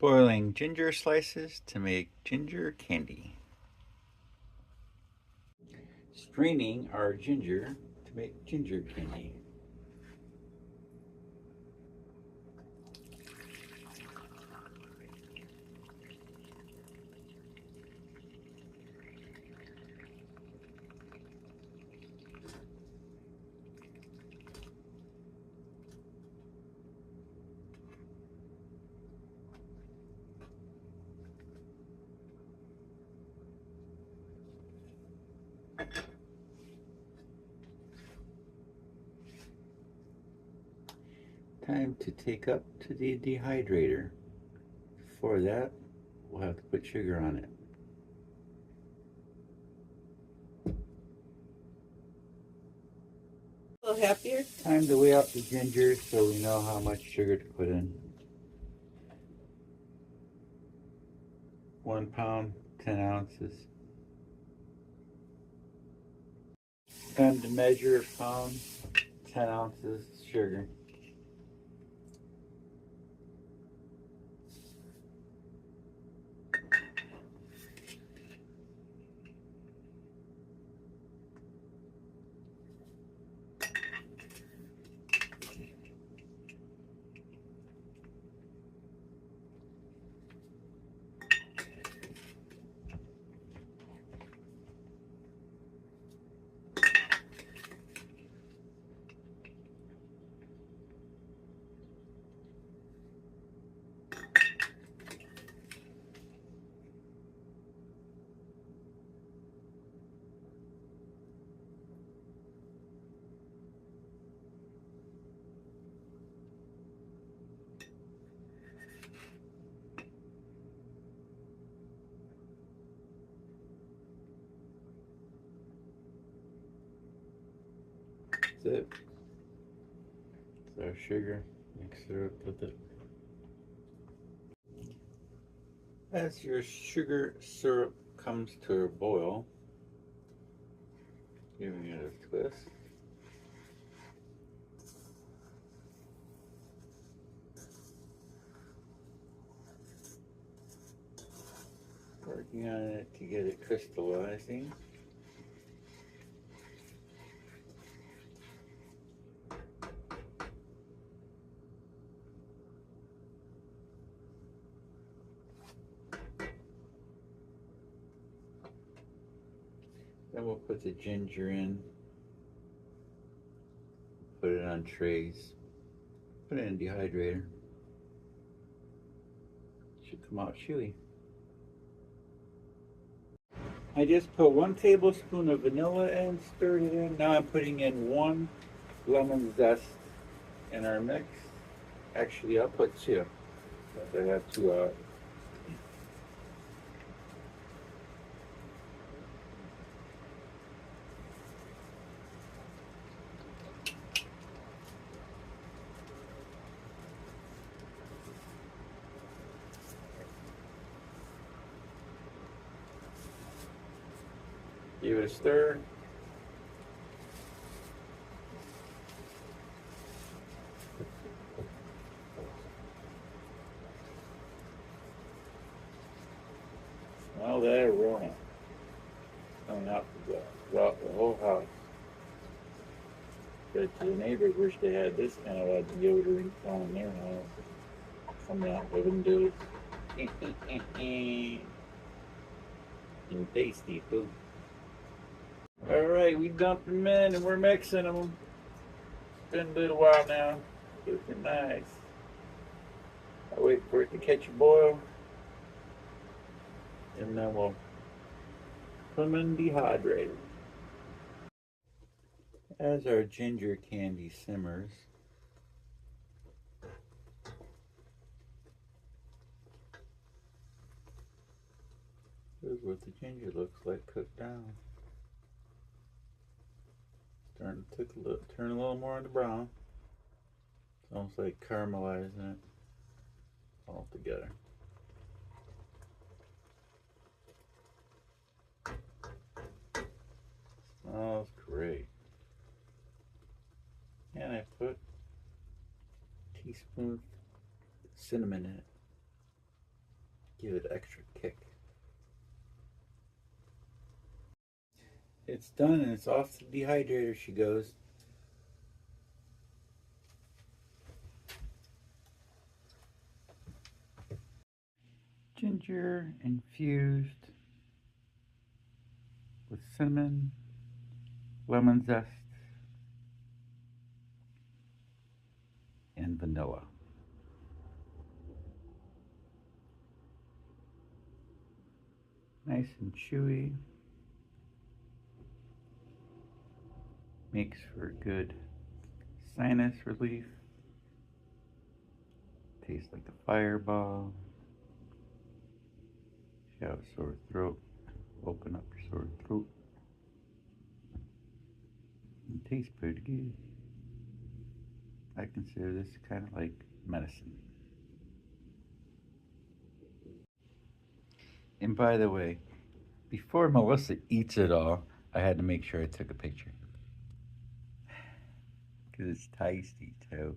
Boiling ginger slices to make ginger candy. Straining our ginger to make ginger candy. Time to take up to the dehydrator. Before that, we'll have to put sugar on it. A little happier? Time to weigh out the ginger so we know how much sugar to put in. 1 pound, 10 ounces. Time to measure a pound, 10 ounces sugar. That's it. That's our sugar. Mix it up with it. As your sugar syrup comes to a boil, giving it a twist. Working on it to get it crystallizing. Then we'll put the ginger in, put it on trays, put it in the dehydrator. Should come out chewy. I just put 1 tablespoon of vanilla in, stirred it in. Now I'm putting in 1 lemon zest in our mix. Actually, I'll put 2. But I have 2 out. Give it a stir. Smell that aroma coming out throughout the whole house. But the neighbors wish they had this kind of a deodorant on their house. Coming out living do it. And tasty food. Alright, we dumped them in and we're mixing them. It's been a little while now. Looking nice. I wait for it to catch a boil. And then we'll put them in the dehydrator. As our ginger candy simmers, here's what the ginger looks like cooked down. Turn a little more into brown. It's almost like caramelizing it all together. Smells great. And I put a teaspoon cinnamon in it. Give it an extra kick. It's done and it's off the dehydrator she goes. Ginger infused with cinnamon, lemon zest, and vanilla. Nice and chewy. Makes for good sinus relief. Tastes like a fireball. If you have a sore throat, open up your sore throat. It tastes pretty good. I consider this kind of like medicine. And by the way, before Melissa eats it all, I had to make sure I took a picture. Because it's tasty too.